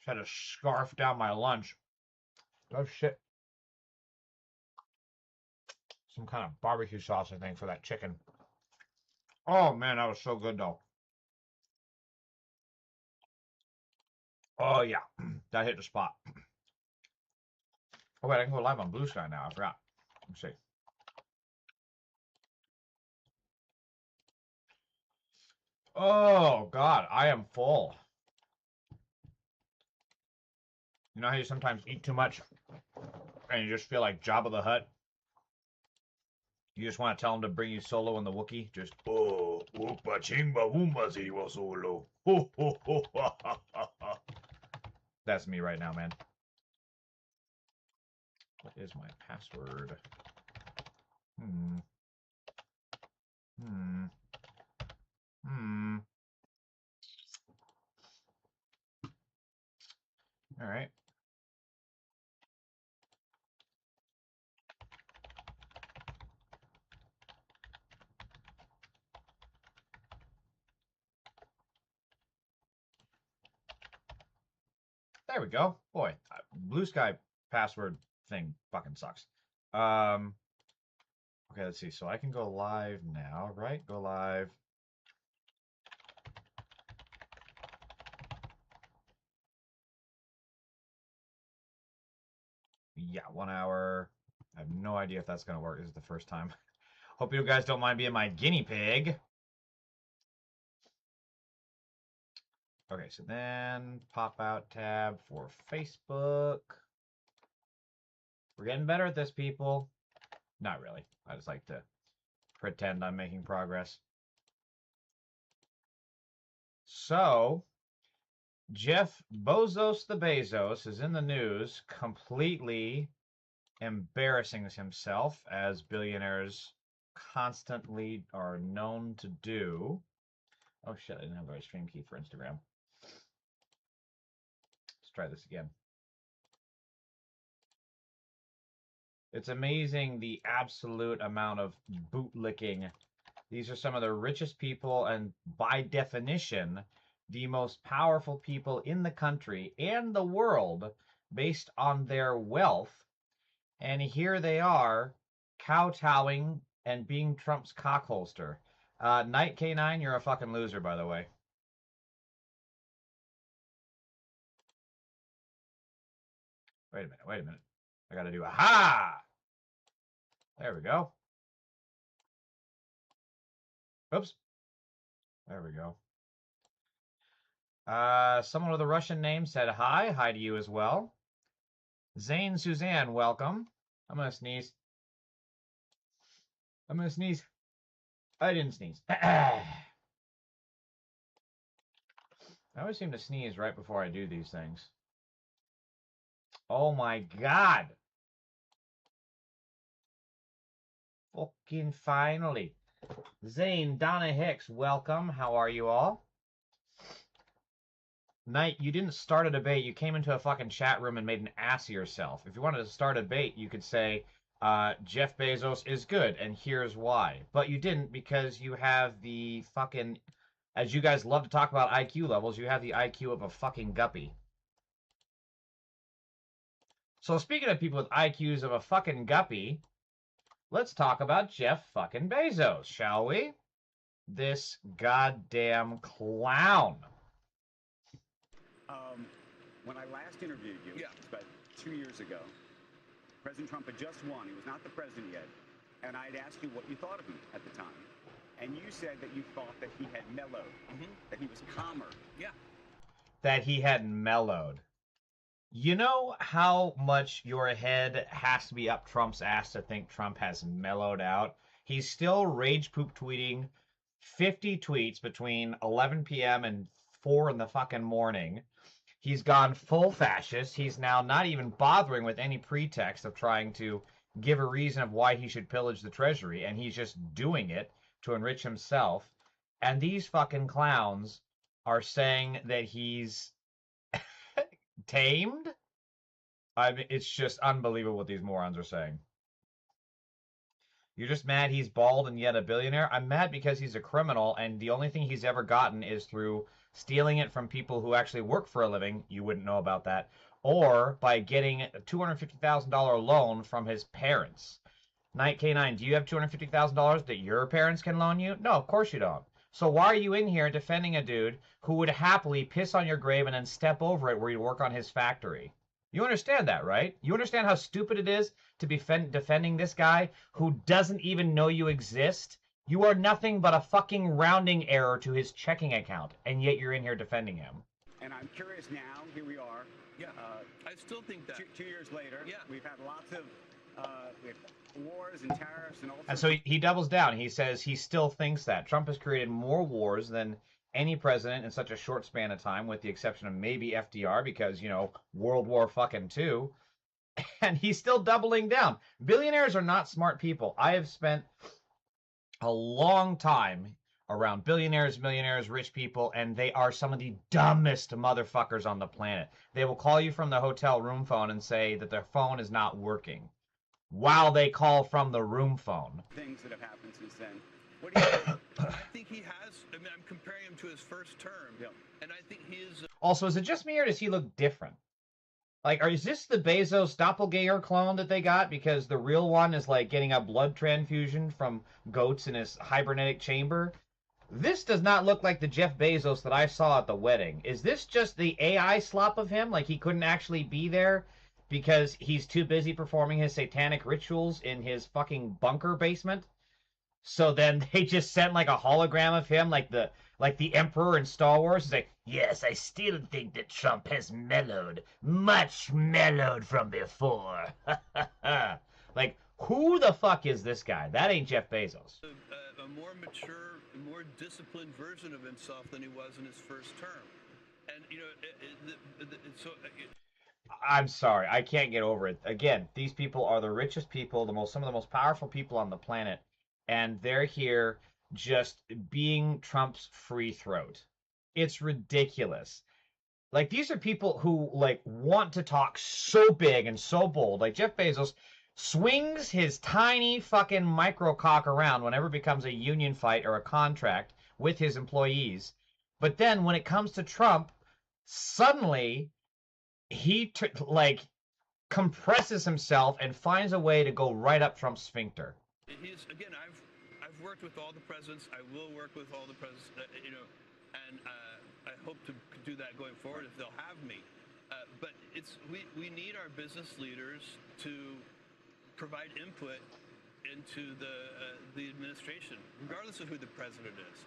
had to scarf down my lunch. Oh shit. Some kind of barbecue sauce, I think, for that chicken. Oh man, that was so good though. Oh yeah, that hit the spot. Oh wait, I can go live on Blue Sky now. I forgot. Let's see. Oh god, I am full. You know how you sometimes eat too much and you just feel like Jabba the Hutt? You just want to tell him to bring you solo in the Wookiee? Just, oh, Oompa Chingba Woomba Ziwa Solo. Ho, ho, ho, ha, ha, ha, ha. That's me right now, man. What is my password? All right. There we go. Boy, Blue Sky password thing fucking sucks. Okay, let's see. So I can go live now, right? Go live. Yeah, 1 hour. I have no idea if that's going to work. This is the first time. Hope you guys don't mind being my guinea pig. Okay, so then pop out tab for Facebook. We're getting better at this, people. Not really. I just like to pretend I'm making progress. So, Jeff Bezos the Bezos is in the news, completely embarrassing himself, as billionaires constantly are known to do. Oh shit, I didn't have the right stream key for Instagram. Let's try this again. It's amazing the absolute amount of bootlicking. These are some of the richest people, and by definition, the most powerful people in the country and the world based on their wealth. And here they are, kowtowing and being Trump's cockholster. Knight K9, you're a fucking loser, by the way. Wait a minute. I gotta do aha! There we go. Oops. There we go. Someone with a Russian name said hi. Hi to you as well. Zane Suzanne, welcome. I'm gonna sneeze. I'm gonna sneeze. I didn't sneeze. I always seem to sneeze right before I do these things. Oh my god. Fucking finally. Zane, Donna Hicks, welcome. How are you all? Knight, you didn't start a debate. You came into a fucking chat room and made an ass of yourself. If you wanted to start a debate, you could say, Jeff Bezos is good, and here's why. But you didn't, because you have the fucking, as you guys love to talk about IQ levels, you have the IQ of a fucking guppy. So speaking of people with IQs of a fucking guppy, let's talk about Jeff fucking Bezos, shall we? This goddamn clown. When I last interviewed you, about 2 years ago, President Trump had just won. He was not the president yet. And I'd asked you what you thought of him at the time. And you said that you thought that he had mellowed, that he was calmer. Yeah. That he had mellowed. You know how much your head has to be up Trump's ass to think Trump has mellowed out? He's still rage poop tweeting 50 tweets between 11 p.m. and 4 in the fucking morning. He's gone full fascist. He's now not even bothering with any pretext of trying to give a reason of why he should pillage the treasury, and he's just doing it to enrich himself. And these fucking clowns are saying that he's tamed? I mean, it's just unbelievable what these morons are saying. You're just mad he's bald and yet a billionaire? I'm mad because he's a criminal, and the only thing he's ever gotten is through stealing it from people who actually work for a living, you wouldn't know about that, or by getting a $250,000 loan from his parents. Night K9, do you have $250,000 that your parents can loan you? No, of course you don't. So why are you in here defending a dude who would happily piss on your grave and then step over it where you work on his factory? You understand that, right? You understand how stupid it is to be defending this guy who doesn't even know you exist? You are nothing but a fucking rounding error to his checking account, and yet you're in here defending him. And I'm curious now, here we are. Yeah, I still think that. 2 years later, yeah. We've had lots of we have wars and tariffs and all sorts. And so he doubles down. He says he still thinks that. Trump has created more wars than any president in such a short span of time, with the exception of maybe FDR, because, you know, World War fucking II. And he's still doubling down. Billionaires are not smart people. I have spent a long time around billionaires, millionaires, rich people, and they are some of the dumbest motherfuckers on the planet. They will call you from the hotel room phone and say that their phone is not working while they call from the room phone. Things that have happened since then. What do you think? I think he has. I mean, I'm comparing him to his first term, and I think he is. Also, is it just me or does he look different? Like, is this the Bezos doppelganger clone that they got? Because the real one is like getting a blood transfusion from goats in his hibernatic chamber. This does not look like the Jeff Bezos that I saw at the wedding. Is this just the AI slop of him? Like he couldn't actually be there because he's too busy performing his satanic rituals in his fucking bunker basement? So then they just sent like a hologram of him, like the Emperor in Star Wars. He's like, yes, I still think that Trump has mellowed, much mellowed from before. Like, who the fuck is this guy? That ain't Jeff Bezos. A more mature, more disciplined version of himself than he was in his first term. And, you know, I'm sorry, I can't get over it. Again, these people are the richest people, some of the most powerful people on the planet, and they're here just being Trump's free throat. It's ridiculous. Like, these are people who, like, want to talk so big and so bold. Like, Jeff Bezos swings his tiny fucking microcock around whenever it becomes a union fight or a contract with his employees. But then when it comes to Trump, suddenly he compresses himself and finds a way to go right up Trump's sphincter. He's, again, I've worked with all the presidents. I will work with all the presidents, you know, and I hope to do that going forward if they'll have me. But we need our business leaders to provide input into the administration, regardless of who the president is.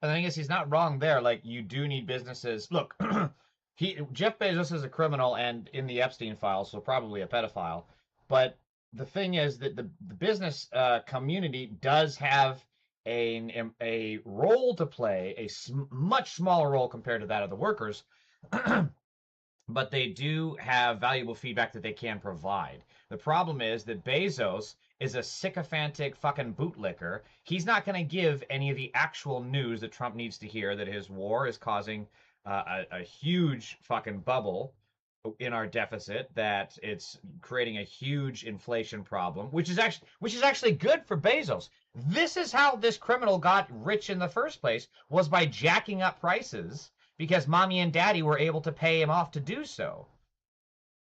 And the thing is, he's not wrong there. Like, you do need businesses. Look, Jeff Bezos is a criminal and in the Epstein files, so probably a pedophile. But the thing is that the business community does have a role to play, a much smaller role compared to that of the workers. But they do have valuable feedback that they can provide. The problem is that Bezos is a sycophantic fucking bootlicker. He's not going to give any of the actual news that Trump needs to hear, that his war is causing a huge fucking bubble in our deficit, that it's creating a huge inflation problem, which is actually good for Bezos. This is how this criminal got rich in the first place, was by jacking up prices because mommy and daddy were able to pay him off to do so.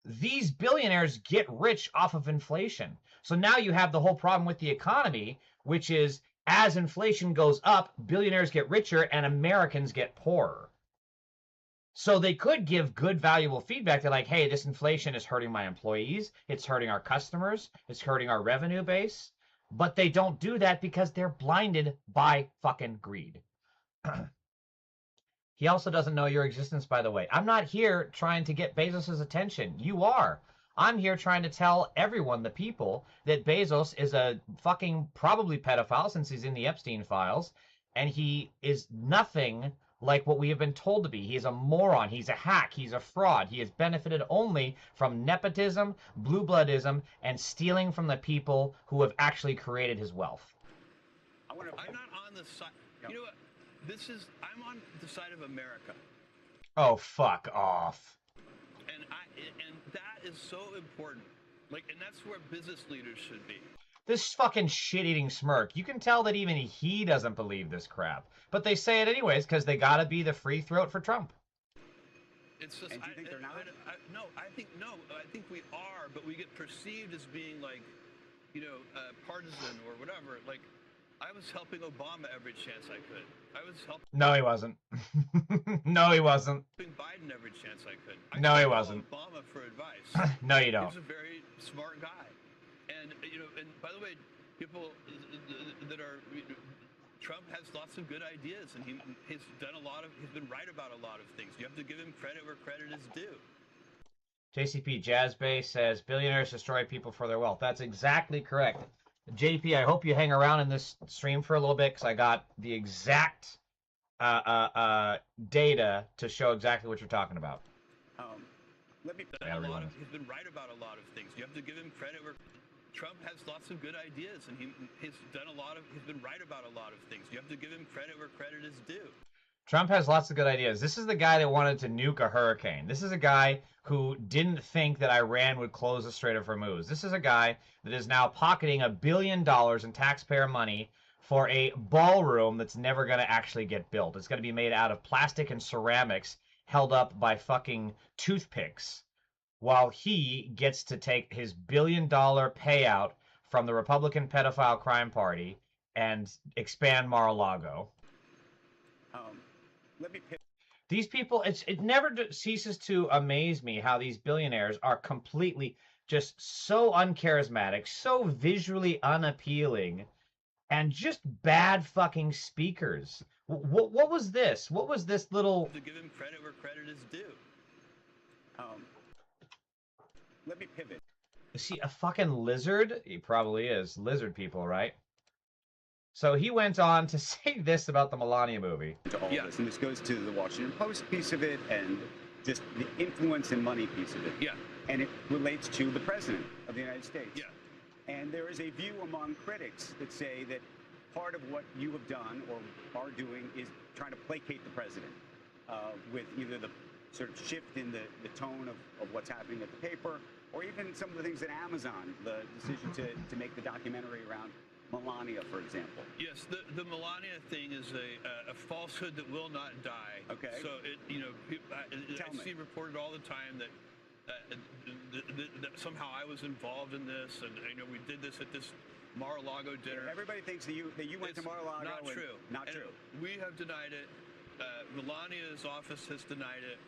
These billionaires get rich off of inflation. So now you have the whole problem with the economy, which is as inflation goes up, billionaires get richer and Americans get poorer. So they could give good, valuable feedback. They're like, hey, this inflation is hurting my employees. It's hurting our customers. It's hurting our revenue base. But they don't do that because they're blinded by fucking greed. He also doesn't know your existence, by the way. I'm not here trying to get Bezos' attention. You are. I'm here trying to tell everyone, the people, that Bezos is a fucking probably pedophile since he's in the Epstein files, and he is nothing like what we have been told to be. He is a moron. He's a hack. He's a fraud. He has benefited only from nepotism, blue bloodism, and stealing from the people who have actually created his wealth. I'm not on the side. You know what? I'm on the side of America. Oh, fuck off. And that is so important. Like, and that's where business leaders should be. This fucking shit-eating smirk. You can tell that even he doesn't believe this crap. But they say it anyways because they gotta be the free throat for Trump. It's just, And do you think they're not? no. I think we are, but we get perceived as being like, partisan or whatever. Like, I was helping Obama every chance I could. I was helping. No, he wasn't. No, he wasn't. Biden every chance I could. No, he wasn't. Obama for advice. No, you don't. He's a very smart guy, and and by the way, people that are. Trump has lots of good ideas, and he's been right about a lot of things. You have to give him credit where credit is due. JCP Jazzbay says billionaires destroy people for their wealth. That's exactly correct. JP, I hope you hang around in this stream for a little bit because I got the exact data to show exactly what you're talking about. Let me. He's been right about a lot of things. You have to give him credit where. Trump has lots of good ideas, and he's been right about a lot of things. You have to give him credit where credit is due. Trump has lots of good ideas. This is the guy that wanted to nuke a hurricane. This is a guy who didn't think that Iran would close the Strait of Hormuz. This is a guy that is now pocketing $1 billion in taxpayer money for a ballroom that's never going to actually get built. It's going to be made out of plastic and ceramics held up by fucking toothpicks, while he gets to take his $1 billion payout from the Republican pedophile crime party and expand Mar-a-Lago. These people, it never ceases to amaze me how these billionaires are completely just so uncharismatic, so visually unappealing, and just bad fucking speakers. What was this? What was this little... To give him credit where credit is due. Let me pivot. Is he a fucking lizard? He probably is. Lizard people, right? So he went on to say this about the Melania movie. To all this, and this goes to the Washington Post piece of it and just the influence and money piece of it. Yeah. And it relates to the President of the United States. Yeah. And there is a view among critics that say that part of what you have done or are doing is trying to placate the President with either the sort of shift in the tone of what's happening at the paper, or even some of the things at Amazon, the decision to make the documentary around Melania, for example. Yes, the Melania thing is a falsehood that will not die. Okay. So I see reported all the time that somehow I was involved in this, and we did this at this Mar-a-Lago dinner. Everybody thinks that you went to Mar-a-Lago. Not true. Not true. We have denied it. Melania's office has denied it.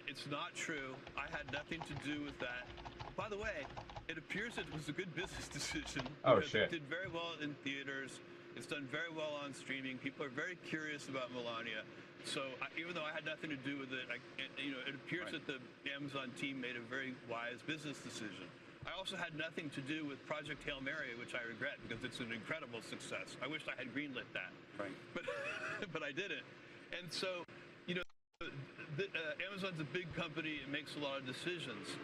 It's not true. I had nothing to do with that. By the way, it appears it was a good business decision. Oh, shit. It did very well in theaters. It's done very well on streaming. People are very curious about Melania. So even though I had nothing to do with it, it appears that the Amazon team made a very wise business decision. I also had nothing to do with Project Hail Mary, which I regret because it's an incredible success. I wish I had greenlit that. Right. But I didn't. And so, Amazon's a big company. It makes a lot of decisions.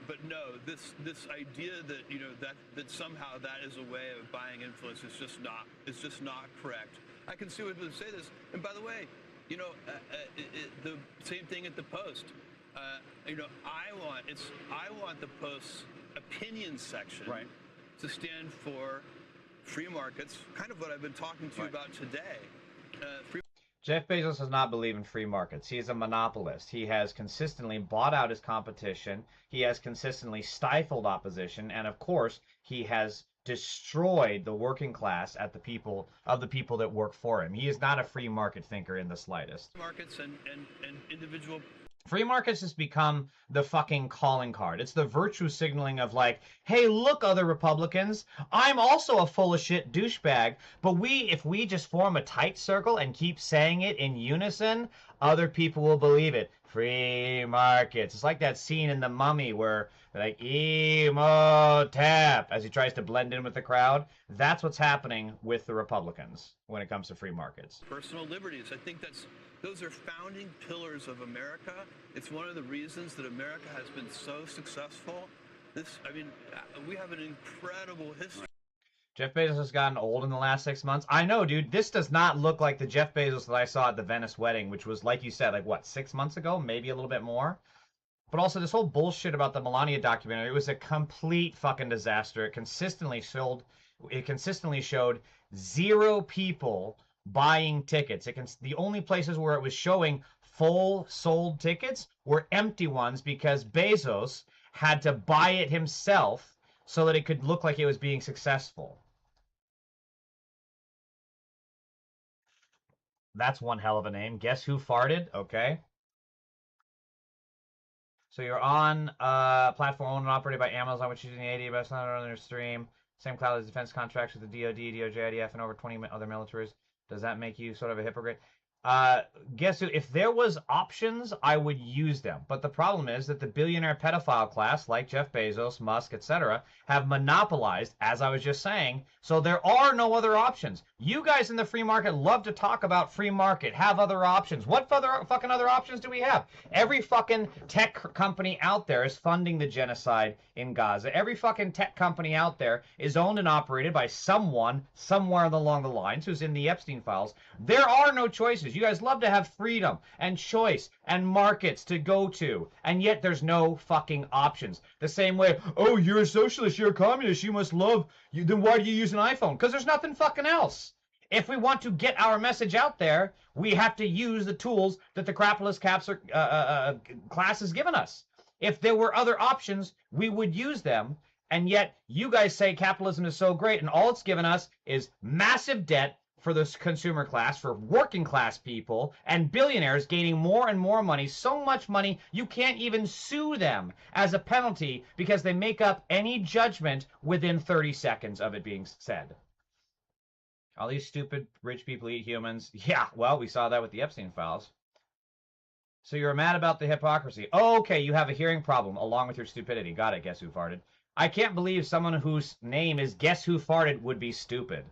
But no, this idea that that somehow that is a way of buying influence is just not correct. I can see why people say this. And by the way, the same thing at the Post. I want the Post's opinion section to stand for free markets. Kind of what I've been talking to you about today. Jeff Bezos does not believe in free markets. He is a monopolist. He has consistently bought out his competition. He has consistently stifled opposition. And of course, he has destroyed the working class of the people that work for him. He is not a free market thinker in the slightest. Markets and individual... Free markets has become the fucking calling card. It's the virtue signaling of like, hey, look, other Republicans, I'm also a full of shit douchebag, but if we just form a tight circle and keep saying it in unison, other people will believe it. Free markets. It's like that scene in The Mummy where they're like, Emotep, as he tries to blend in with the crowd. That's what's happening with the Republicans when it comes to free markets. Personal liberties. I think those are founding pillars of America. It's one of the reasons that America has been so successful. We have an incredible history. Jeff Bezos has gotten old in the last 6 months. I know, dude. This does not look like the Jeff Bezos that I saw at the Venice wedding, which was, like you said, like, what, 6 months ago? Maybe a little bit more? But also this whole bullshit about the Melania documentary was a complete fucking disaster. It consistently showed zero people buying tickets. The only places where it was showing full sold tickets were empty ones because Bezos had to buy it himself so that it could look like it was being successful. That's one hell of a name. Guess who farted? Okay. So you're on platform owned and operated by Amazon, which is using the AWS on their stream. Same cloud as defense contracts with the DoD, DOJ, IDF, and over 20 other militaries. Does that make you sort of a hypocrite? Guess who? If there was options, I would use them. But the problem is that the billionaire pedophile class, like Jeff Bezos, Musk, etc., have monopolized, as I was just saying. So there are no other options. You guys in the free market love to talk about free market, have other options. What fucking other options do we have? Every fucking tech company out there is funding the genocide in Gaza. Every fucking tech company out there is owned and operated by someone, somewhere along the lines, who's in the Epstein files. There are no choices. You guys love to have freedom and choice and markets to go to, and yet there's no fucking options. The same way, oh, you're a socialist, you're a communist, you must love, then why do you use an iPhone? Because there's nothing fucking else. If we want to get our message out there, we have to use the tools that the capitalist class has given us. If there were other options, we would use them, and yet you guys say capitalism is so great, and all it's given us is massive debt for the consumer class, for working class people, and billionaires gaining more and more money, so much money you can't even sue them as a penalty because they make up any judgment within 30 seconds of it being said. All these stupid rich people eat humans. Yeah, well, we saw that with the Epstein files. So you're mad about the hypocrisy. Oh, okay, you have a hearing problem along with your stupidity. Got it, guess who farted. I can't believe someone whose name is Guess Who Farted would be stupid.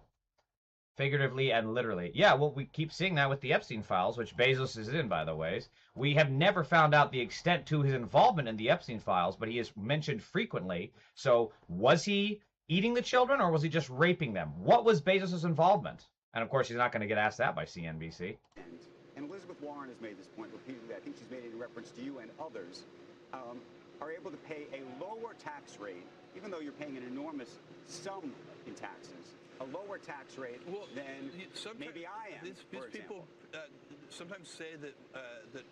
Figuratively and literally. Yeah, well, we keep seeing that with the Epstein files, which Bezos is in, by the way. We have never found out the extent to his involvement in the Epstein files, but he is mentioned frequently. So was he eating the children, or was he just raping them? What was Bezos' involvement? And, of course, he's not going to get asked that by CNBC. And Elizabeth Warren has made this point repeatedly. I think she's made it in reference to you and others, are able to pay a lower tax rate, even though you're paying an enormous sum in taxes. A lower tax rate than maybe I am. These people sometimes say that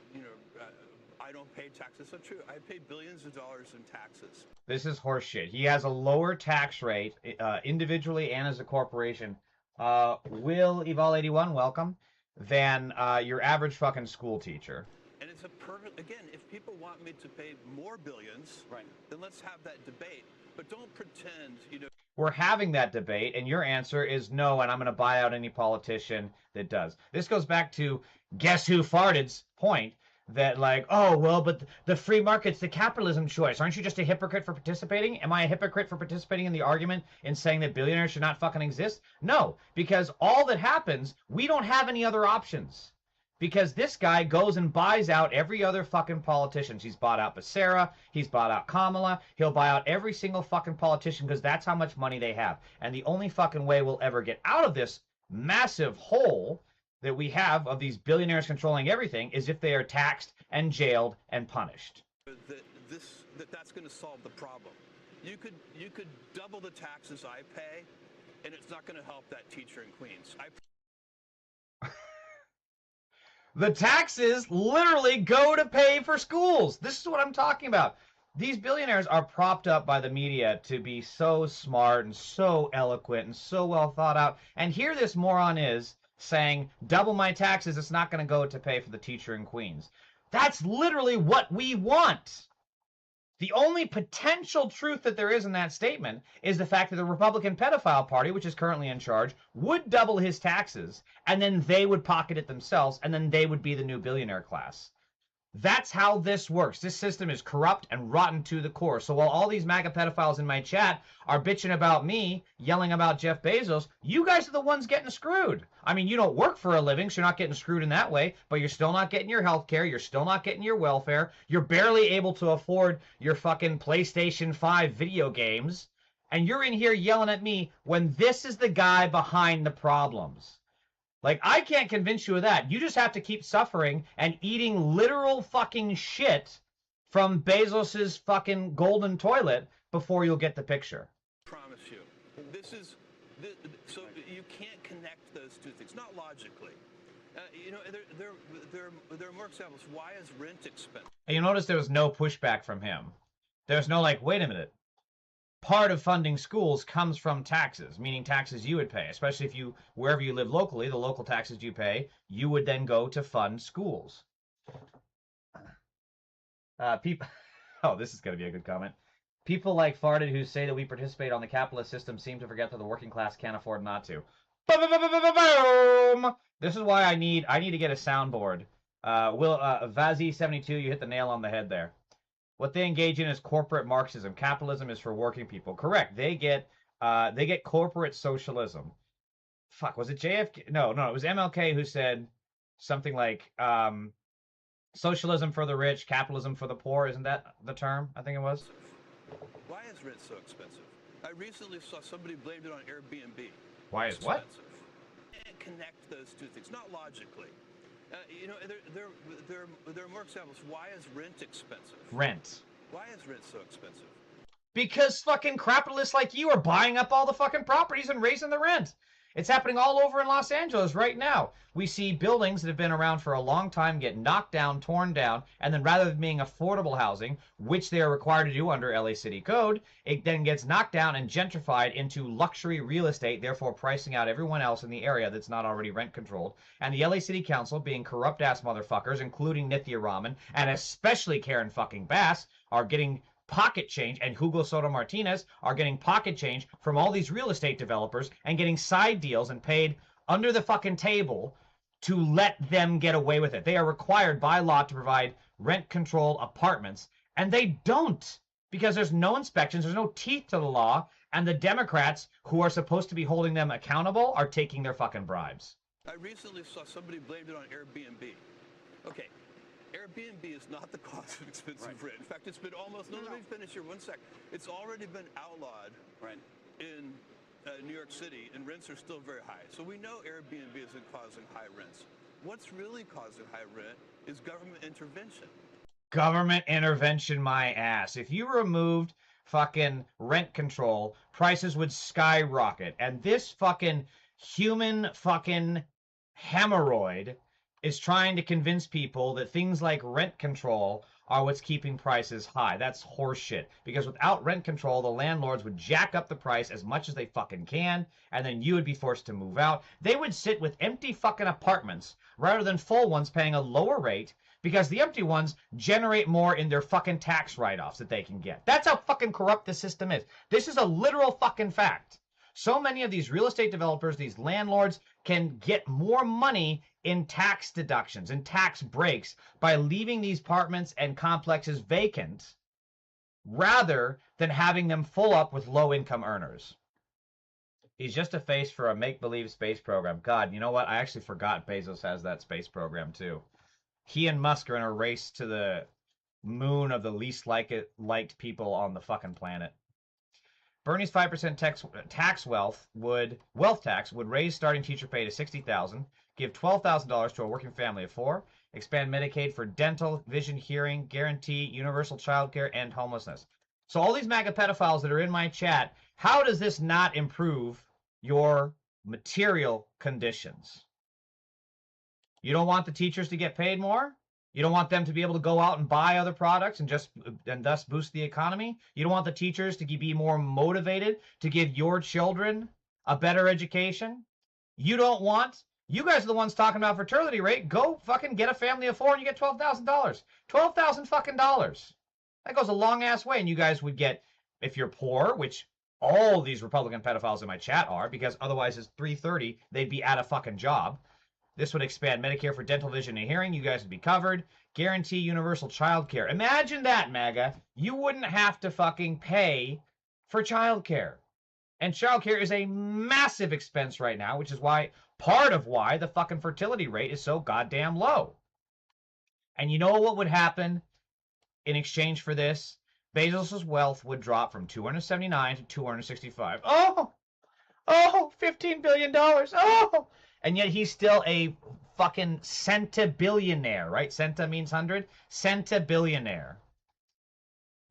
I don't pay taxes. It's not true. I pay billions of dollars in taxes. This is horseshit. He has a lower tax rate individually and as a corporation. Will Eval81, welcome. Than your average fucking school teacher. And it's a perfect, again, if people want me to pay more billions, right, then let's have that debate. But don't pretend, We're having that debate, and your answer is no, and I'm going to buy out any politician that does. This goes back to Guess Who Farted's point that, like, oh, well, but the free market's the capitalism choice. Aren't you just a hypocrite for participating? Am I a hypocrite for participating in the argument in saying that billionaires should not fucking exist? No, because all that happens, we don't have any other options. Because this guy goes and buys out every other fucking politician. He's bought out Becerra. He's bought out Kamala. He'll buy out every single fucking politician because that's how much money they have. And the only fucking way we'll ever get out of this massive hole that we have of these billionaires controlling everything is if they are taxed and jailed and punished. That's going to solve the problem. You could double the taxes I pay, and it's not going to help that teacher in Queens. The taxes literally go to pay for schools. This is what I'm talking about. These billionaires are propped up by the media to be so smart and so eloquent and so well thought out. And here this moron is saying, double my taxes, it's not going to go to pay for the teacher in Queens. That's literally what we want. The only potential truth that there is in that statement is the fact that the Republican pedophile party, which is currently in charge, would double his taxes, and then they would pocket it themselves, and then they would be the new billionaire class. That's how this works. This system is corrupt and rotten to the core. So while all these MAGA pedophiles in my chat are bitching about me, yelling about Jeff Bezos, you guys are the ones getting screwed. I mean, you don't work for a living, so you're not getting screwed in that way, but you're still not getting your health care. You're still not getting your welfare. You're barely able to afford your fucking PlayStation 5 video games. And you're in here yelling at me when this is the guy behind the problems. Like, I can't convince you of that. You just have to keep suffering and eating literal fucking shit from Bezos's fucking golden toilet before you'll get the picture. Promise you. This is so you can't connect those two things, not logically. You know, there are more examples. Why is rent expensive? And you notice there was no pushback from him. There's no like, wait a minute. Part of funding schools comes from taxes, meaning taxes you would pay, especially if you, wherever you live locally, the local taxes you pay, you would then go to fund schools. People, oh, this is going to be a good comment. People like Farted who say that we participate on the capitalist system seem to forget that the working class can't afford not to. Boom! This is why I need to get a soundboard. Vazi72, you hit the nail on the head there. What they engage in is corporate Marxism. Capitalism is for working people. Correct. They get corporate socialism. Fuck, was it JFK? No, it was MLK who said something like socialism for the rich, capitalism for the poor. Isn't that the term? I think it was. Why is rent so expensive? I recently saw somebody blamed it on Airbnb. Why is what? Can't connect those two things, not logically. You know, there are more examples. Why is rent expensive? Rent. Why is rent so expensive? Because fucking capitalists like you are buying up all the fucking properties and raising the rent. It's happening all over in Los Angeles right now. We see buildings that have been around for a long time get knocked down, torn down, and then rather than being affordable housing, which they are required to do under LA City Code, it then gets knocked down and gentrified into luxury real estate, therefore pricing out everyone else in the area that's not already rent controlled. And the LA City Council, being corrupt ass motherfuckers, including Nithya Raman, and especially Karen fucking Bass, are getting pocket change, and Hugo Soto Martinez are getting pocket change from all these real estate developers and getting side deals and paid under the fucking table to let them get away with it. They are required by law to provide rent-controlled apartments, and they don't, because there's no inspections, there's no teeth to the law, and the Democrats, who are supposed to be holding them accountable, are taking their fucking bribes. I recently saw somebody blamed it on Airbnb. Okay. Airbnb is not the cause of expensive rent. In fact, it's been almost, let me finish here one sec. It's already been outlawed in New York City, and rents are still very high. So we know Airbnb isn't causing high rents. What's really causing high rent is government intervention. Government intervention, my ass. If you removed fucking rent control, prices would skyrocket. And this fucking human fucking hemorrhoid is trying to convince people that things like rent control are what's keeping prices high. That's horseshit. Because without rent control, the landlords would jack up the price as much as they fucking can, and then you would be forced to move out. They would sit with empty fucking apartments rather than full ones paying a lower rate, because the empty ones generate more in their fucking tax write-offs that they can get. That's how fucking corrupt the system is. This is a literal fucking fact. So many of these real estate developers, these landlords, can get more money in tax deductions and tax breaks by leaving these apartments and complexes vacant rather than having them full up with low-income earners. He's just a face for a make-believe space program. God, you know what? I actually forgot Bezos has that space program, too. He and Musk are in a race to the moon of the least liked people on the fucking planet. Bernie's 5% wealth tax would raise starting teacher pay to $60,000, give $12,000 to a working family of 4, expand Medicaid for dental, vision, hearing, guarantee universal child care, and homelessness. So all these MAGA pedophiles that are in my chat, how does this not improve your material conditions? You don't want the teachers to get paid more? You don't want them to be able to go out and buy other products and thus boost the economy? You don't want the teachers to be more motivated to give your children a better education? You don't want? You guys are the ones talking about fertility rate. Go fucking get a family of 4 and you get $12,000. $12,000 fucking dollars. That goes a long ass way. And you guys would get, if you're poor, which all these Republican pedophiles in my chat are, because otherwise it's 3:30, they'd be at a fucking job. This would expand Medicare for dental, vision, and hearing. You guys would be covered. Guarantee universal child care. Imagine that, MAGA. You wouldn't have to fucking pay for child care. And child care is a massive expense right now, which is why, part of why the fucking fertility rate is so goddamn low. And you know what would happen in exchange for this? Bezos' wealth would drop from 279 to 265. Oh, $15 billion. Oh, and yet he's still a fucking centabillionaire, right? Centa means 100. Centabillionaire.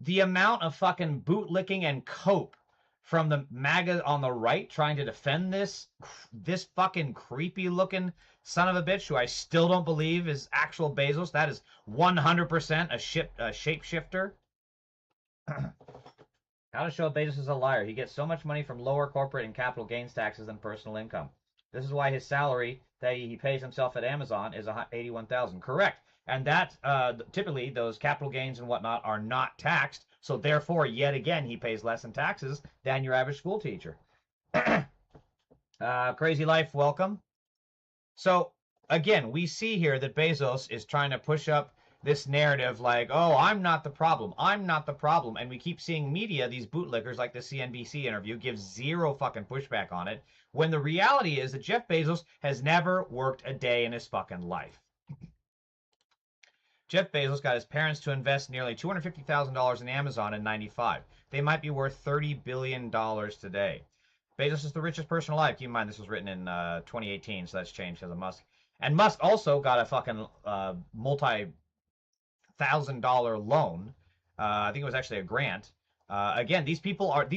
The amount of fucking bootlicking and cope from the MAGA on the right trying to defend this fucking creepy looking son of a bitch who I still don't believe is actual Bezos. That is 100% a shapeshifter. How to show Bezos is a liar. He gets so much money from lower corporate and capital gains taxes than personal income. This is why his salary that he pays himself at Amazon is $81,000. Correct. And that typically those capital gains and whatnot are not taxed. So therefore, yet again, he pays less in taxes than your average school teacher. Crazy Life, welcome. So again, we see here that Bezos is trying to push up this narrative like, oh, I'm not the problem. I'm not the problem. And we keep seeing media, these bootlickers like the CNBC interview, give zero fucking pushback on it, when the reality is that Jeff Bezos has never worked a day in his fucking life. Jeff Bezos got his parents to invest nearly $250,000 in Amazon in '95. They might be worth $30 billion today. Bezos is the richest person alive. Keep in mind, this was written in 2018, so that's changed because of Musk. And Musk also got a fucking multi-thousand-dollar loan. I think it was actually a grant. Again, these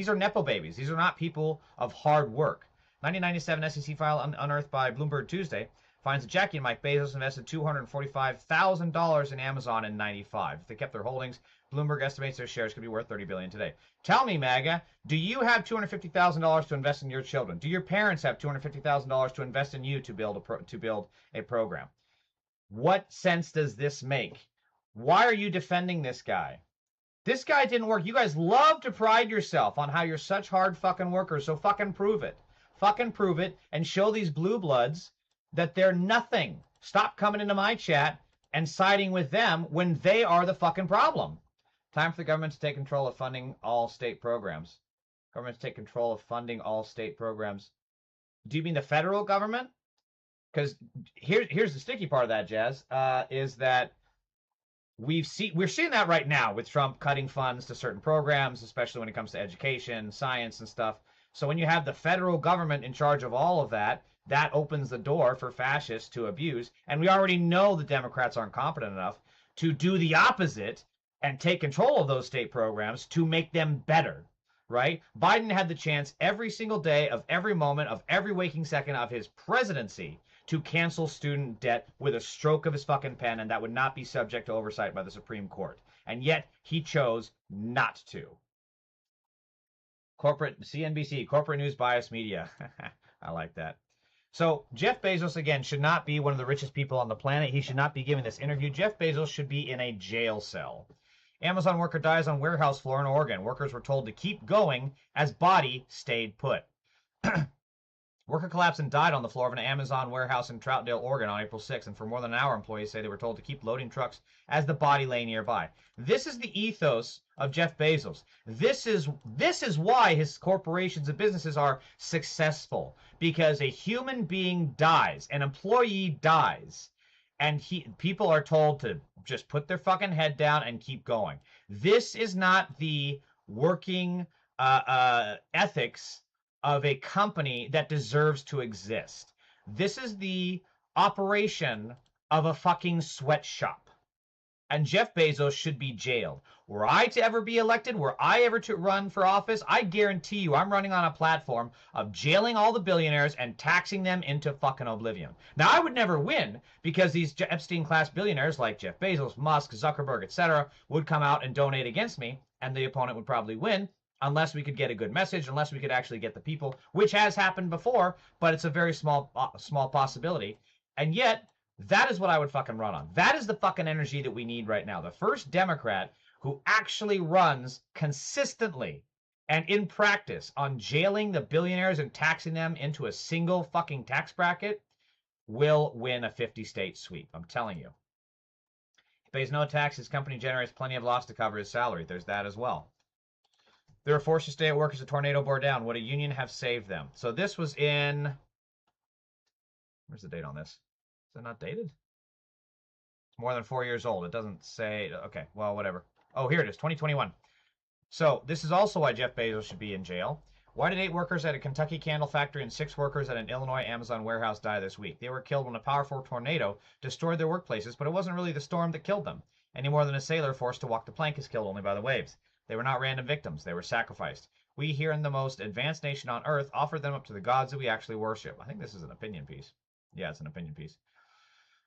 are Nepo babies. These are not people of hard work. 1997 SEC file unearthed by Bloomberg Tuesday finds that Jackie and Mike Bezos invested $245,000 in Amazon in '95. If they kept their holdings, Bloomberg estimates their shares could be worth $30 billion today. Tell me, MAGA, do you have $250,000 to invest in your children? Do your parents have $250,000 to invest in you to build a program? What sense does this make? Why are you defending this guy? This guy didn't work. You guys love to pride yourself on how you're such hard fucking workers, so fucking prove it. Fucking prove it and show these blue bloods that they're nothing. Stop coming into my chat and siding with them when they are the fucking problem. Time for the government to take control of funding all state programs. Government to take control of funding all state programs. Do you mean the federal government? Because here's the sticky part of that, Jazz, is that we're seeing that right now with Trump cutting funds to certain programs, especially when it comes to education, science, and stuff. So when you have the federal government in charge of all of that, that opens the door for fascists to abuse. And we already know the Democrats aren't competent enough to do the opposite and take control of those state programs to make them better, right? Biden had the chance every single day of every moment of every waking second of his presidency to cancel student debt with a stroke of his fucking pen, and that would not be subject to oversight by the Supreme Court. And yet he chose not to. Corporate CNBC, corporate news bias media. I like that. So Jeff Bezos, again, should not be one of the richest people on the planet. He should not be giving this interview. Jeff Bezos should be in a jail cell. Amazon worker dies on warehouse floor in Oregon. Workers were told to keep going as body stayed put. Worker collapsed and died on the floor of an Amazon warehouse in Troutdale, Oregon on April 6th, and for more than an hour, employees say they were told to keep loading trucks as the body lay nearby. This is the ethos of Jeff Bezos. This is why his corporations and businesses are successful, because a human being dies, an employee dies, and people are told to just put their fucking head down and keep going. This is not the working ethics of a company that deserves to exist. This is the operation of a fucking sweatshop. And Jeff Bezos should be jailed. Were I to ever be elected, were I ever to run for office, I guarantee you I'm running on a platform of jailing all the billionaires and taxing them into fucking oblivion. Now, I would never win because these Epstein-class billionaires like Jeff Bezos, Musk, Zuckerberg, etc. would come out and donate against me, and the opponent would probably win, unless we could get a good message, unless we could actually get the people, which has happened before, but it's a very small possibility. And yet, that is what I would fucking run on. That is the fucking energy that we need right now. The first Democrat who actually runs consistently and in practice on jailing the billionaires and taxing them into a single fucking tax bracket will win a 50-state sweep. I'm telling you. He pays no tax. His company generates plenty of loss to cover his salary. There's that as well. They were forced to stay at work as a tornado bore down. Would a union have saved them? So this was in... Where's the date on this? Is it not dated? It's more than 4 years old. It doesn't say... Okay, well, whatever. Oh, here it is, 2021. So this is also why Jeff Bezos should be in jail. Why did 8 workers at a Kentucky candle factory and 6 workers at an Illinois Amazon warehouse die this week? They were killed when a powerful tornado destroyed their workplaces, but it wasn't really the storm that killed them. Any more than a sailor forced to walk the plank is killed only by the waves. They were not random victims. They were sacrificed. We here in the most advanced nation on earth offered them up to the gods that we actually worship. I think this is an opinion piece. Yeah, it's an opinion piece.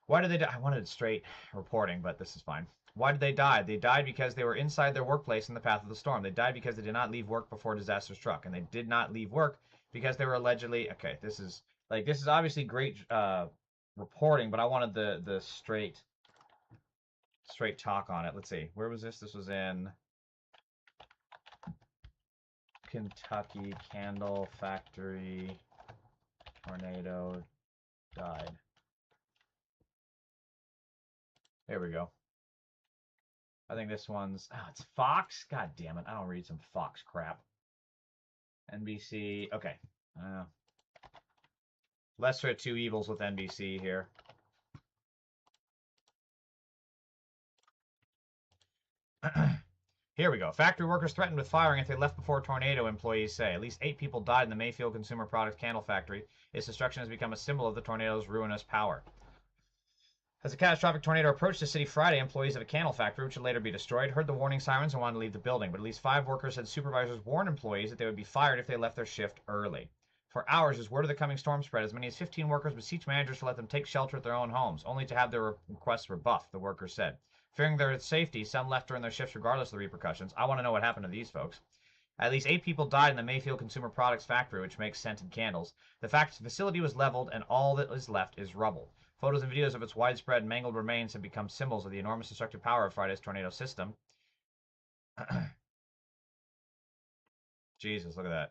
Why did they die? I wanted straight reporting, but this is fine. Why did they die? They died because they were inside their workplace in the path of the storm. They died because they did not leave work before disaster struck. And they did not leave work because they were allegedly... Okay, this is obviously great reporting, but I wanted the straight talk on it. Let's see. Where was this? This was in Kentucky. Candle factory. Tornado died. There we go. I think this one's... Oh, it's Fox? God damn it. I don't read some Fox crap. NBC. Okay. Lesser of two evils with NBC here. Here we go. Factory workers threatened with firing if they left before a tornado, employees say. At least 8 people died in the Mayfield Consumer Products Candle Factory. Its destruction has become a symbol of the tornado's ruinous power. As a catastrophic tornado approached the city Friday, employees of a candle factory, which would later be destroyed, heard the warning sirens and wanted to leave the building. But at least 5 workers said supervisors warned employees that they would be fired if they left their shift early. For hours, as word of the coming storm spread, as many as 15 workers beseeched managers to let them take shelter at their own homes, only to have their requests rebuffed, the workers said. Fearing their safety, some left during their shifts regardless of the repercussions. I want to know what happened to these folks. At least 8 people died in the Mayfield Consumer Products Factory, which makes scented candles. The facility was leveled, and all that is left is rubble. Photos and videos of its widespread mangled remains have become symbols of the enormous destructive power of Friday's tornado system. Jesus, look at that.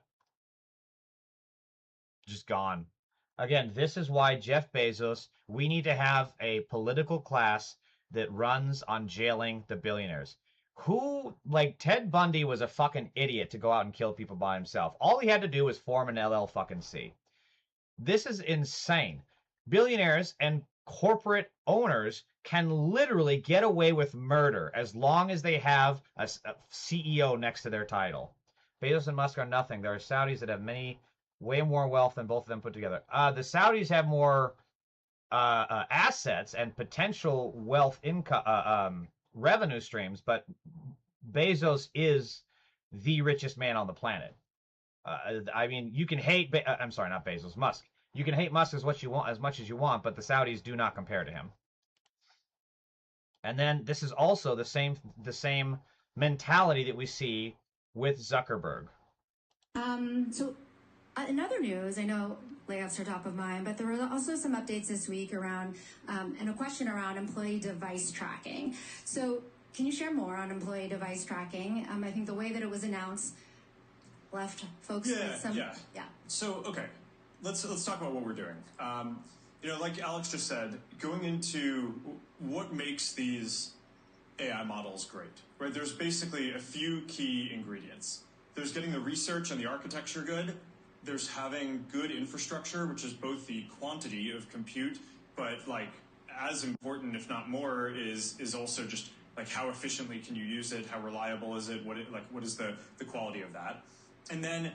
Just gone. Again, this is why Jeff Bezos, we need to have a political class that runs on jailing the billionaires. Who, like, Ted Bundy was a fucking idiot to go out and kill people by himself. All he had to do was form an LL fucking C. This is insane. Billionaires and corporate owners can literally get away with murder as long as they have a CEO next to their title. Bezos and Musk are nothing. There are Saudis that have way more wealth than both of them put together. The Saudis have more assets and potential wealth income, revenue streams, but Bezos is the richest man on the planet. I mean, you can hate... I'm sorry, not Bezos, Musk. You can hate Musk as much as you want, but the Saudis do not compare to him. And then this is also the same mentality that we see with Zuckerberg. So in other news, I know layoffs are top of mind, but there were also some updates this week around and a question around employee device tracking. So can you share more on employee device tracking? I think the way that it was announced left folks with some... Yeah. So, okay. Let's talk about what we're doing. Like Alex just said, going into what makes these AI models great, right? There's basically a few key ingredients. There's getting the research and the architecture good. There's having good infrastructure, which is both the quantity of compute, but like as important, if not more, is also just like how efficiently can you use it? How reliable is it? What is the quality of that? And then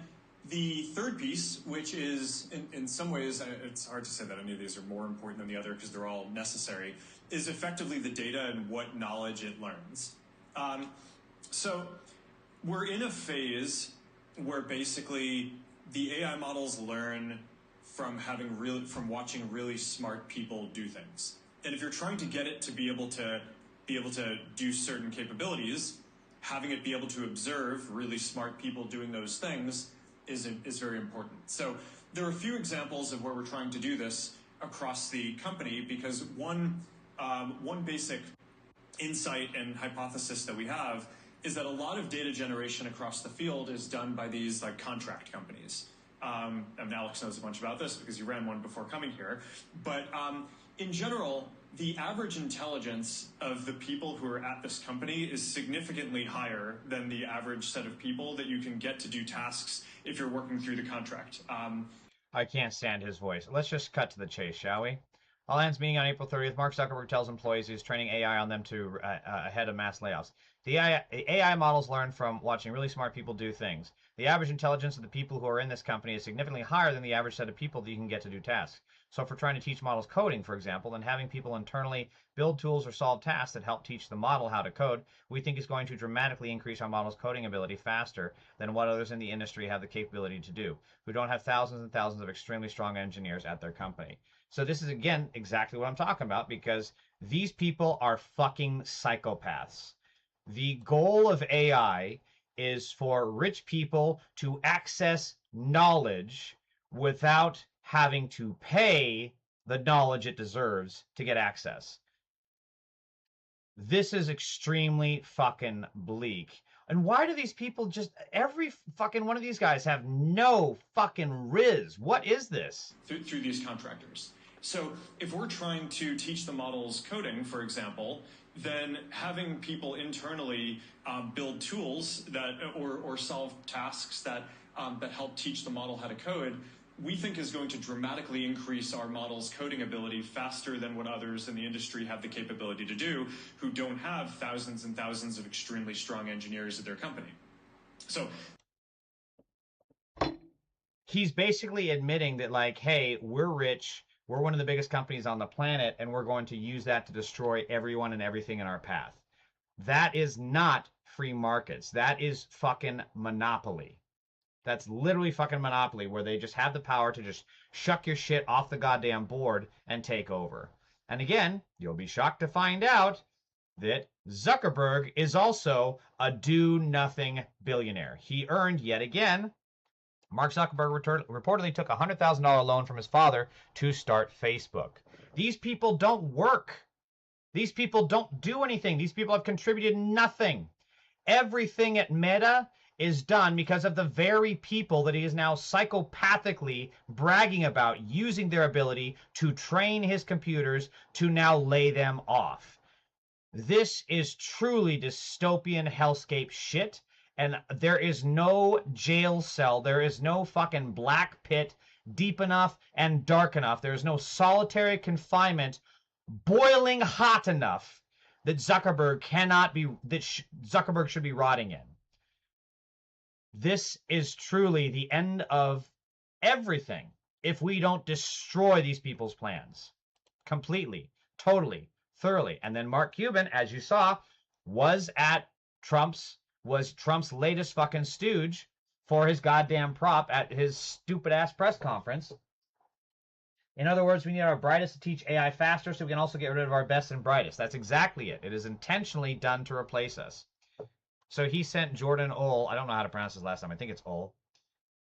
the third piece, which is in some ways, it's hard to say that any of these are more important than the other because they're all necessary, is effectively the data and what knowledge it learns. So we're in a phase where basically the AI models learn from watching really smart people do things. And if you're trying to get it to be able to do certain capabilities, having it be able to observe really smart people doing those things is very important. So there are a few examples of where we're trying to do this across the company, because one basic insight and hypothesis that we have is that a lot of data generation across the field is done by these like contract companies. And Alex knows a bunch about this because he ran one before coming here. But in general, the average intelligence of the people who are at this company is significantly higher than the average set of people that you can get to do tasks if you're working through the contract. I can't stand his voice. Let's just cut to the chase, shall we? All hands meeting on April 30th, Mark Zuckerberg tells employees he's training AI on them to ahead of mass layoffs. The AI models learn from watching really smart people do things. The average intelligence of the people who are in this company is significantly higher than the average set of people that you can get to do tasks. So if we're trying to teach models coding, for example, then having people internally build tools or solve tasks that help teach the model how to code, we think is going to dramatically increase our model's coding ability faster than what others in the industry have the capability to do, who don't have thousands and thousands of extremely strong engineers at their company. So this is, again, exactly what I'm talking about, because these people are fucking psychopaths. The goal of AI is for rich people to access knowledge without having to pay the knowledge it deserves to get access. This is extremely fucking bleak. And why do these people just, every fucking one of these guys have no fucking riz? What is this? Through these contractors. So if we're trying to teach the models coding, for example, then having people internally build tools that or solve tasks that help teach the model how to code, we think is going to dramatically increase our model's coding ability faster than what others in the industry have the capability to do, who don't have thousands and thousands of extremely strong engineers at their company. So he's basically admitting that, like, hey, we're rich, we're one of the biggest companies on the planet, and we're going to use that to destroy everyone and everything in our path. That is not free markets. That is fucking monopoly. That's literally fucking monopoly, where they just have the power to just shuck your shit off the goddamn board and take over. And again, you'll be shocked to find out that Zuckerberg is also a do-nothing billionaire. He earned, yet again, Mark Zuckerberg reportedly took a $100,000 loan from his father to start Facebook. These people don't work. These people don't do anything. These people have contributed nothing. Everything at Meta is done because of the very people that he is now psychopathically bragging about using their ability to train his computers to now lay them off. This is truly dystopian hellscape shit, and there is no jail cell, there is no fucking black pit deep enough and dark enough, there is no solitary confinement boiling hot enough that Zuckerberg Zuckerberg should be rotting in. This is truly the end of everything if we don't destroy these people's plans completely, totally, thoroughly. And then Mark Cuban, as you saw, was Trump's latest fucking stooge for his goddamn prop at his stupid ass press conference. In other words, we need our brightest to teach AI faster so we can also get rid of our best and brightest. That's exactly it. It is intentionally done to replace us. So he sent Jordan Ohl, I don't know how to pronounce his last name, I think it's Ohl.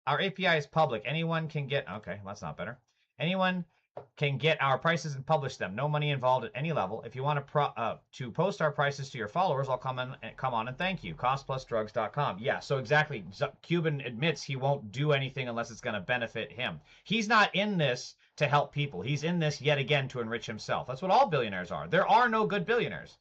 Our API is public. Anyone can get, okay, that's not better. Anyone can get our prices and publish them. No money involved at any level. If you want to post our prices to your followers, I'll come on and thank you. Costplusdrugs.com. Yeah, so exactly. Cuban admits he won't do anything unless it's going to benefit him. He's not in this to help people. He's in this yet again to enrich himself. That's what all billionaires are. There are no good billionaires.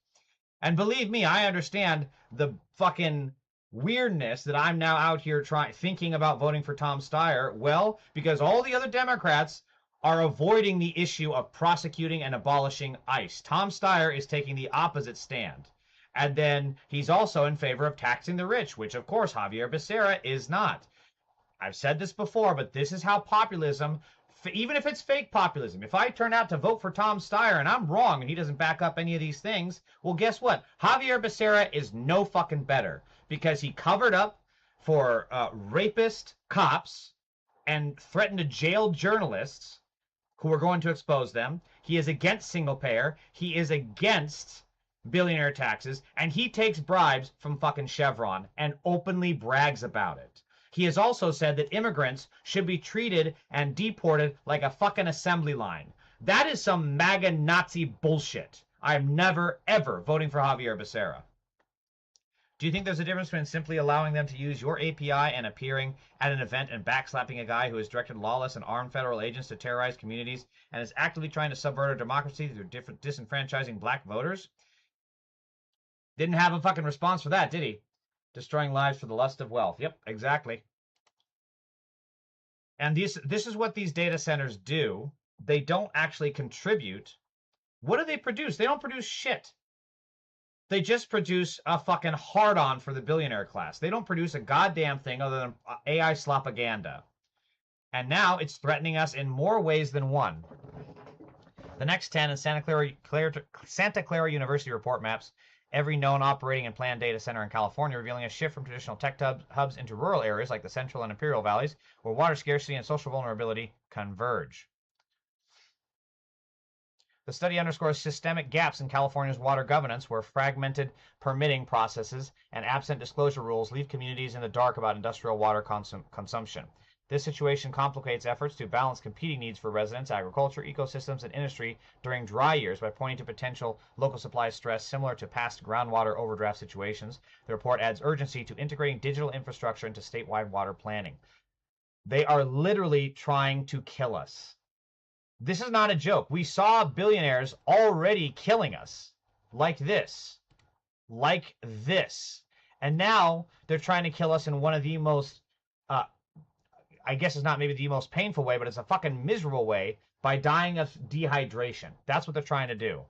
And believe me, I understand the fucking weirdness that I'm now out here thinking about voting for Tom Steyer. Well, because all the other Democrats are avoiding the issue of prosecuting and abolishing ICE. Tom Steyer is taking the opposite stand. And then he's also in favor of taxing the rich, which, of course, Javier Becerra is not. I've said this before, but this is how populism, even if it's fake populism, if I turn out to vote for Tom Steyer and I'm wrong and he doesn't back up any of these things, well, guess what? Javier Becerra is no fucking better because he covered up for rapist cops and threatened to jail journalists who are going to expose them. He is against single payer. He is against billionaire taxes. And he takes bribes from fucking Chevron and openly brags about it. He has also said that immigrants should be treated and deported like a fucking assembly line. That is some MAGA Nazi bullshit. I am never, ever voting for Javier Becerra. Do you think there's a difference between simply allowing them to use your API and appearing at an event and backslapping a guy who has directed lawless and armed federal agents to terrorize communities and is actively trying to subvert our democracy through disenfranchising black voters? Didn't have a fucking response for that, did he? Destroying lives for the lust of wealth. Yep, exactly. And this is what these data centers do. They don't actually contribute. What do they produce? They don't produce shit. They just produce a fucking hard-on for the billionaire class. They don't produce a goddamn thing other than AI slopaganda. And now it's threatening us in more ways than one. The next 10 in Santa Clara University report maps every known operating and planned data center in California, revealing a shift from traditional tech hubs into rural areas like the Central and Imperial Valleys, where water scarcity and social vulnerability converge. The study underscores systemic gaps in California's water governance, where fragmented permitting processes and absent disclosure rules leave communities in the dark about industrial water consumption. This situation complicates efforts to balance competing needs for residents, agriculture, ecosystems, and industry during dry years by pointing to potential local supply stress similar to past groundwater overdraft situations. The report adds urgency to integrating digital infrastructure into statewide water planning. They are literally trying to kill us. This is not a joke. We saw billionaires already killing us like this. Like this. And now they're trying to kill us in one of the most I guess it's not maybe the most painful way, but it's a fucking miserable way by dying of dehydration. That's what they're trying to do.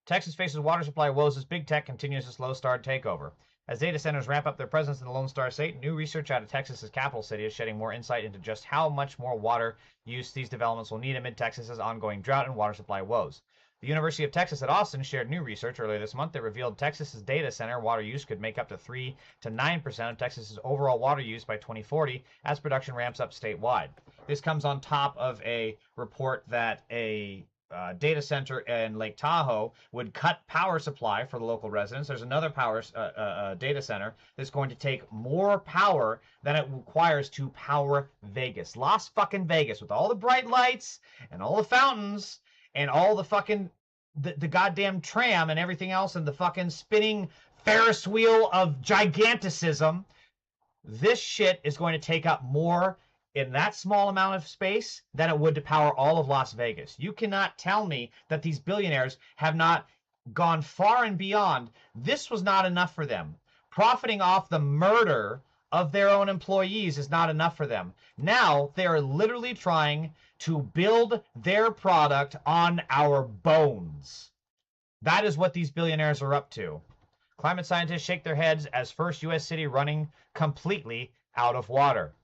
Texas faces water supply woes as big tech continues its slow start takeover. As data centers ramp up their presence in the Lone Star State, new research out of Texas's capital city is shedding more insight into just how much more water use these developments will need amid Texas's ongoing drought and water supply woes. The University of Texas at Austin shared new research earlier this month that revealed Texas's data center water use could make up to 3 to 9% of Texas's overall water use by 2040 as production ramps up statewide. This comes on top of a report that a data center in Lake Tahoe would cut power supply for the local residents. There's another power data center that's going to take more power than it requires to power Vegas. Las fucking Vegas, with all the bright lights and all the fountains and all the fucking the goddamn tram and everything else and the fucking spinning Ferris wheel of giganticism. This shit is going to take up more in that small amount of space than it would to power all of Las Vegas. You cannot tell me that these billionaires have not gone far and beyond. This was not enough for them. Profiting off the murder of their own employees is not enough for them. Now they are literally trying to build their product on our bones. That is what these billionaires are up to. Climate scientists shake their heads as first U.S. city running completely out of water.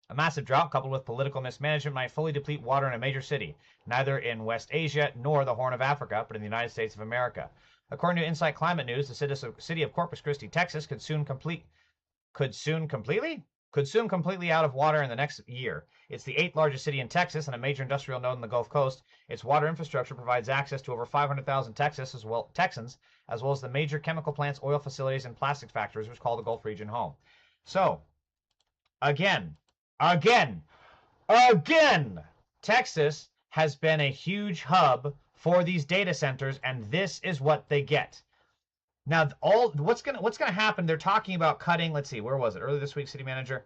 A massive drought coupled with political mismanagement might fully deplete water in a major city, neither in West Asia nor the Horn of Africa, but in the United States of America. According to Insight Climate News, the city of Corpus Christi, Texas, could soon completely out of water in the next year. It's the 8th largest city in Texas and a major industrial node in the Gulf Coast. Its water infrastructure provides access to over 500,000 Texans, as well as the major chemical plants, oil facilities, and plastic factories, which call the Gulf region home. So, again, Texas has been a huge hub for these data centers, and this is what they get. Now, what's gonna happen? They're talking about cutting. Let's see, where was it? Earlier this week, City Manager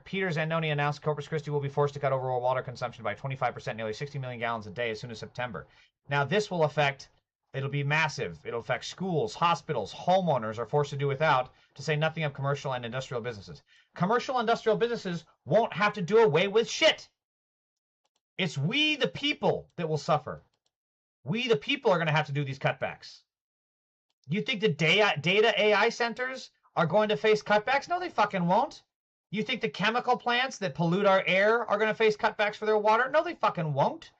Peter Zannoni announced Corpus Christi will be forced to cut overall water consumption by 25%, nearly 60 million gallons a day, as soon as September. Now, this will affect. It'll be massive. It'll affect schools, hospitals, homeowners are forced to do without, to say nothing of commercial and industrial businesses. Commercial industrial businesses won't have to do away with shit. It's we, the people, that will suffer. We, the people, are going to have to do these cutbacks. You think the data AI centers are going to face cutbacks? No, they fucking won't. You think the chemical plants that pollute our air are going to face cutbacks for their water? No, they fucking won't.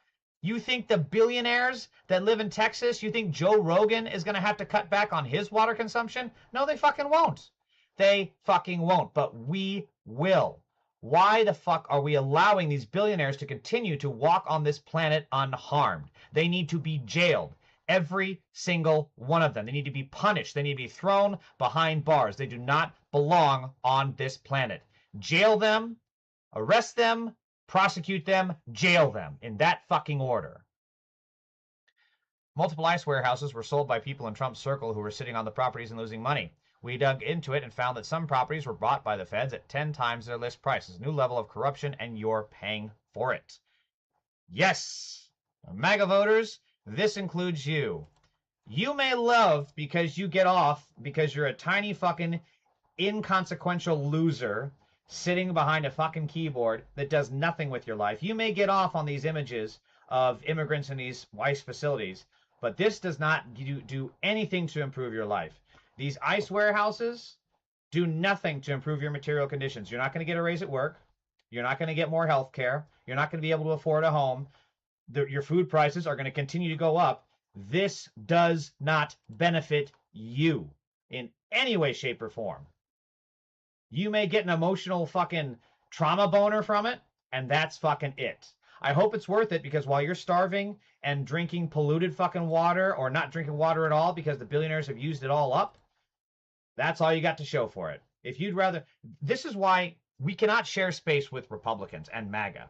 You think the billionaires that live in Texas, you think Joe Rogan is going to have to cut back on his water consumption? No, they fucking won't. They fucking won't, but we will. Why the fuck are we allowing these billionaires to continue to walk on this planet unharmed? They need to be jailed. Every single one of them. They need to be punished. They need to be thrown behind bars. They do not belong on this planet. Jail them, arrest them, prosecute them, jail them, in that fucking order. Multiple ice warehouses were sold by people in Trump's circle who were sitting on the properties and losing money. We dug into it and found that some properties were bought by the feds at 10 times their list prices. New level of corruption, and you're paying for it. Yes, MAGA voters, this includes you. You may love because you get off because you're a tiny fucking inconsequential loser sitting behind a fucking keyboard that does nothing with your life. You may get off on these images of immigrants in these ICE facilities, but this does not do anything to improve your life. These ICE warehouses, do nothing to improve your material conditions. You're not going to get a raise at work. You're not going to get more health care. You're not going to be able to afford a home. Your food prices are going to continue to go up. This does not benefit you in any way, shape, or form. You may get an emotional fucking trauma boner from it, and that's fucking it. I hope it's worth it, because while you're starving and drinking polluted fucking water, or not drinking water at all because the billionaires have used it all up, that's all you got to show for it. If you'd rather... This is why we cannot share space with Republicans and MAGA.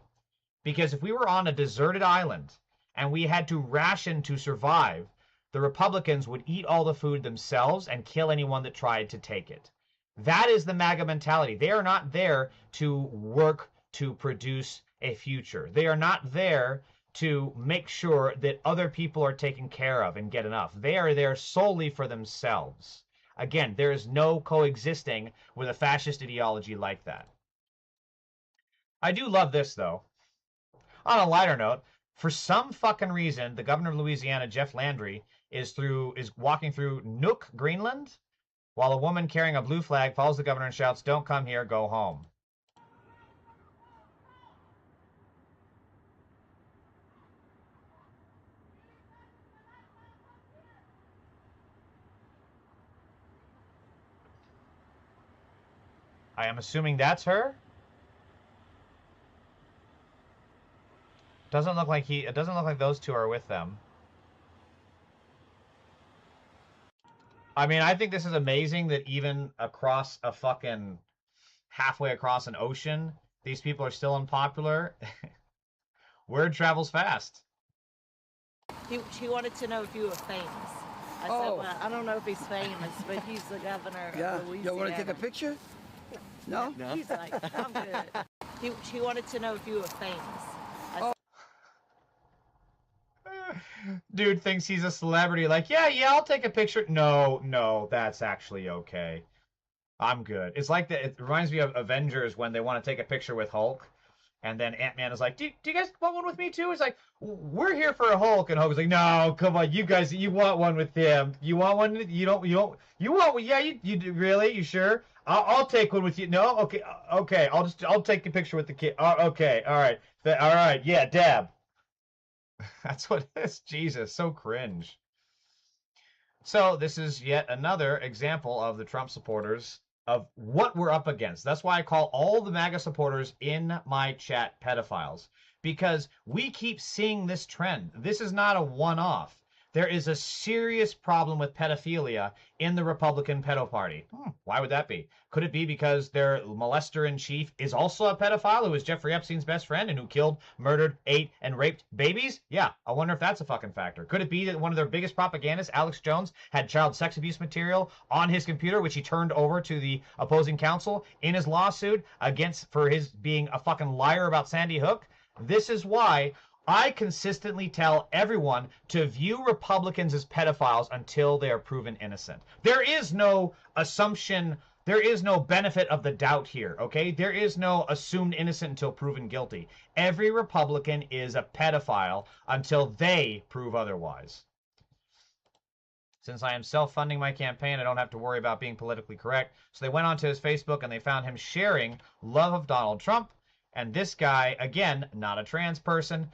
Because if we were on a deserted island and we had to ration to survive, the Republicans would eat all the food themselves and kill anyone that tried to take it. That is the MAGA mentality. They are not there to work to produce a future. They are not there to make sure that other people are taken care of and get enough. They are there solely for themselves. Again, there is no coexisting with a fascist ideology like that. I do love this, though. On a lighter note, for some fucking reason, the governor of Louisiana, Jeff Landry, is walking through Nuuk, Greenland, while a woman carrying a blue flag follows the governor and shouts, "Don't come here, go home." I am assuming that's her. It doesn't look like those two are with them. I mean, I think this is amazing that even across a fucking halfway across an ocean, these people are still unpopular. Word travels fast. She wanted to know if you were famous. I said, well, I don't know if he's famous, but he's the governor of Louisiana. You want to take a picture? No? No. He's like, I'm good. She wanted to know if you were famous. Dude thinks he's a celebrity. Like, yeah, I'll take a picture. No, that's actually okay. I'm good. It's like it reminds me of Avengers when they want to take a picture with Hulk. And then Ant-Man is like, do you guys want one with me too? He's like, we're here for a Hulk. And Hulk's like, no, come on, you guys, you want one with him. You want one? You want one? Yeah, you do, really? You sure? I'll take one with you. No? Okay, I'll take a picture with the kid. Okay, all right, yeah, dab. That's what it is. Jesus, so cringe. So this is yet another example of the Trump supporters of what we're up against. That's why I call all the MAGA supporters in my chat pedophiles, because we keep seeing this trend. This is not a one-off. There is a serious problem with pedophilia in the Republican pedo party. Why would that be? Could it be because their molester-in-chief is also a pedophile who is Jeffrey Epstein's best friend and who killed, murdered, ate, and raped babies? Yeah, I wonder if that's a fucking factor. Could it be that one of their biggest propagandists, Alex Jones, had child sex abuse material on his computer, which he turned over to the opposing counsel in his lawsuit for his being a fucking liar about Sandy Hook? This is why I consistently tell everyone to view Republicans as pedophiles until they are proven innocent. There is no assumption, there is no benefit of the doubt here, okay? There is no assumed innocent until proven guilty. Every Republican is a pedophile until they prove otherwise. Since I am self-funding my campaign, I don't have to worry about being politically correct. So they went onto his Facebook and they found him sharing love of Donald Trump. And this guy, again, not a trans person,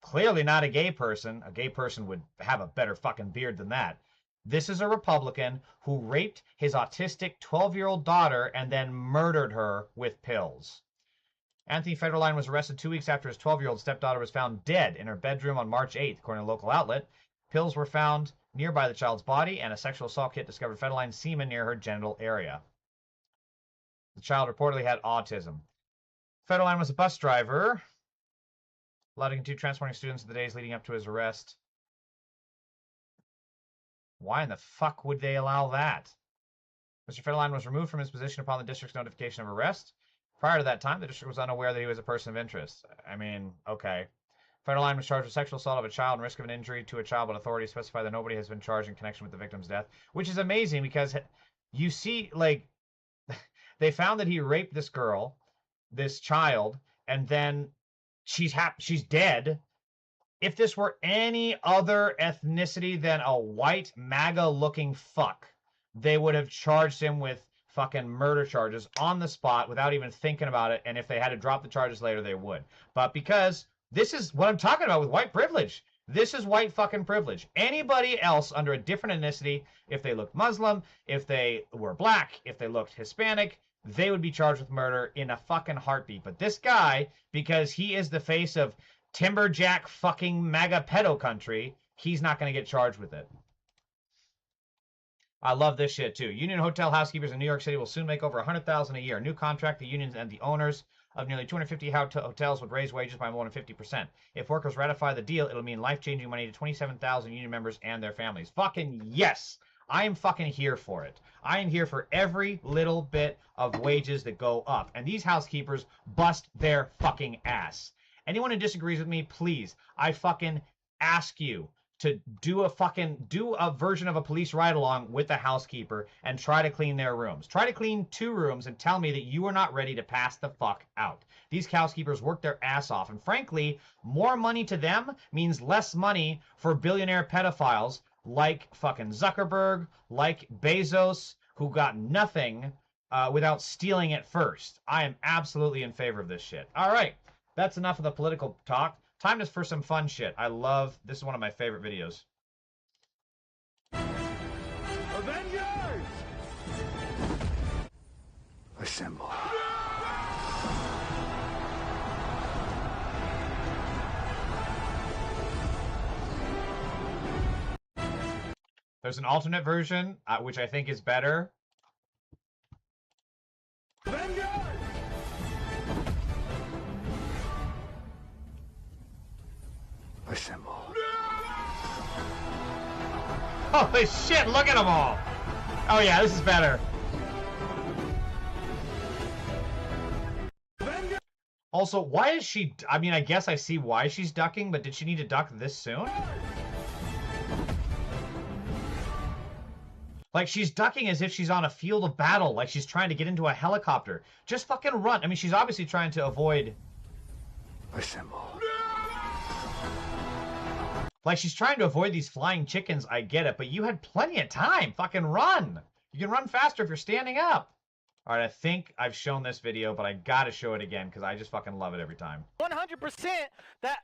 clearly not a gay person. A gay person would have a better fucking beard than that. This is a Republican who raped his autistic 12-year-old daughter and then murdered her with pills. Anthony Federline was arrested 2 weeks after his 12-year-old stepdaughter was found dead in her bedroom on March 8th, according to a local outlet. Pills were found nearby the child's body, and a sexual assault kit discovered Federline's semen near her genital area. The child reportedly had autism. Federline was a bus driver, allowed to continue transporting students in the days leading up to his arrest. Why in the fuck would they allow that? Mr. Federline was removed from his position upon the district's notification of arrest. Prior to that time, the district was unaware that he was a person of interest. I mean, okay. Federline was charged with sexual assault of a child and risk of an injury to a child, but authorities specify that nobody has been charged in connection with the victim's death, which is amazing because you see, like, they found that he raped this girl, this child, and then she's dead. If this were any other ethnicity than a white MAGA looking fuck, they would have charged him with fucking murder charges on the spot without even thinking about it. And if they had to drop the charges later, they would. But because this is what I'm talking about with white privilege. This is white fucking privilege. Anybody else under a different ethnicity, if they looked Muslim, if they were black, if they looked Hispanic, they would be charged with murder in a fucking heartbeat. But this guy, because he is the face of Timberjack fucking MAGA pedo country, he's not going to get charged with it. I love this shit too. Union hotel housekeepers in New York City will soon make over $100,000 a year. New contract, the unions and the owners of nearly 250 hotels would raise wages by more than 50%. If workers ratify the deal, it'll mean life-changing money to 27,000 union members and their families. Fucking yes! I am fucking here for it. I am here for every little bit of wages that go up. And these housekeepers bust their fucking ass. Anyone who disagrees with me, please, I fucking ask you to do a version of a police ride-along with the housekeeper and try to clean their rooms. Try to clean 2 rooms and tell me that you are not ready to pass the fuck out. These housekeepers work their ass off. And frankly, more money to them means less money for billionaire pedophiles like fucking Zuckerberg, like Bezos, who got nothing without stealing it first. I am absolutely in favor of this shit. All right, that's enough of the political talk. Time is for some fun shit. This is one of my favorite videos. Avengers! Assemble. There's an alternate version, which I think is better. Avengers! Assemble. Holy shit, look at them all! Oh yeah, this is better. Also, why is she... I mean, I guess I see why she's ducking, but did she need to duck this soon? Like, she's ducking as if she's on a field of battle, like she's trying to get into a helicopter. Just fucking run. I mean, she's obviously trying to avoid... Assemble. Like, she's trying to avoid these flying chickens, I get it, but you had plenty of time. Fucking run. You can run faster if you're standing up. All right, I think I've shown this video, but I gotta show it again because I just fucking love it every time. 100% that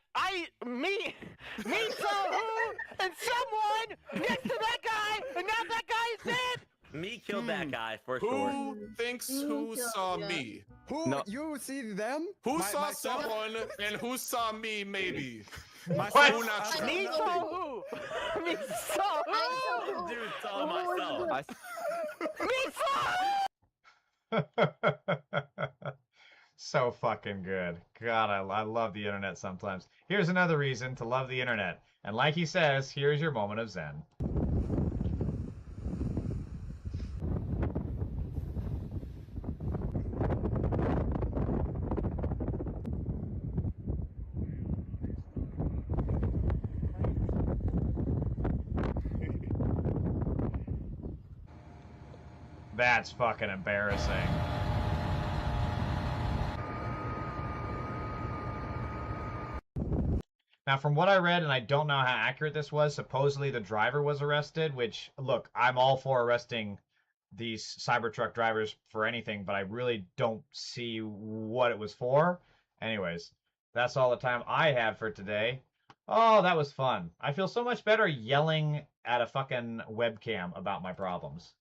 me saw who and someone next to that guy, and now that guy is dead. Me killed that guy for sure. Who thinks who saw me? Who? No. You see them? Who saw someone and who saw me maybe? What? Who not sure. Me saw who? Me saw who? Dude, saw myself. Me saw who? So fucking good. God, I love the internet sometimes. Here's another reason to love the internet. And like he says, here's your moment of zen. That's fucking embarrassing. Now, from what I read, and I don't know how accurate this was, supposedly the driver was arrested, which, look, I'm all for arresting these Cybertruck drivers for anything, but I really don't see what it was for. Anyways, that's all the time I have for today. Oh, that was fun. I feel so much better yelling at a fucking webcam about my problems.